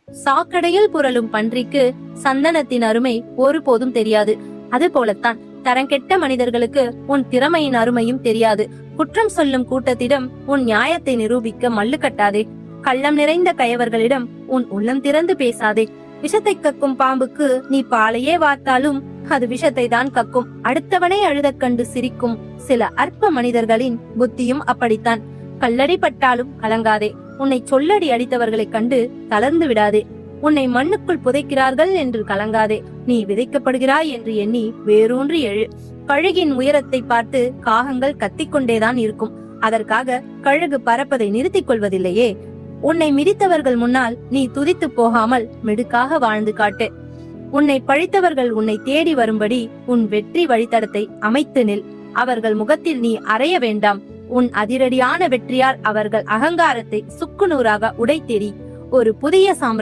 சாக்கடையில் புரளும் பன்றிக்கு சந்தனத்தின் அருமை ஒருபோதும் தெரியாது. அது போலத்தான் தரங்கெட்ட மனிதர்களுக்கு உன் திறமையின் அருமையும் தெரியாது. குற்றம் சொல்லும் கூட்டத்திடம் உன் நியாயத்தை நிரூபிக்க மல்லு கட்டாதே. கள்ளம் நிறைந்த கயவர்களிடம் உன் உள்ளம் திறந்து பேசாதே. விஷத்தை கக்கும் பாம்புக்கு நீ பாலையே வார்த்தாலும் அது விஷத்தை தான் கக்கும். அடுத்தவனை அழுதக் கண்டு சிரிக்கும் சில அற்ப மனிதர்களின் புத்தியும் அப்படித்தான். கல்லடி பட்டாலும் கலங்காதே. உன்னை சொல்லடி அடித்தவர்களை கண்டு தளர்ந்து விடாதே. உன்னை மண்ணுக்குள் புதைக்கிறார்கள் என்று கலங்காதே. நீ விதைக்கப்படுகிறாய் என்று எண்ணி வேரூன்றி எழு. கழுகின் உயரத்தை பார்த்து காகங்கள் கத்திக்கொண்டேதான் இருக்கும். அதற்காக கழுகு பறப்பதை நிறுத்திக் கொள்வதில்லையே. உன்னை மிதித்தவர்கள் முன்னால் நீ துதித்து போகாமல் மெடுக்காக வாழ்ந்து காட்டு. உன்னை பழித்தவர்கள் உன்னை தேடி வரும்படி உன் வெற்றி வழித்தடத்தை அமைத்து நில். அவர்கள் முகத்தில் நீ அறைய வேண்டாம். உன் அதிரடியான வெற்றியால் அவர்கள் அகங்காரத்தை சுக்குநூறாக உடைத்தெறி. ஒரு புதிய சாம்ராஜ்யம்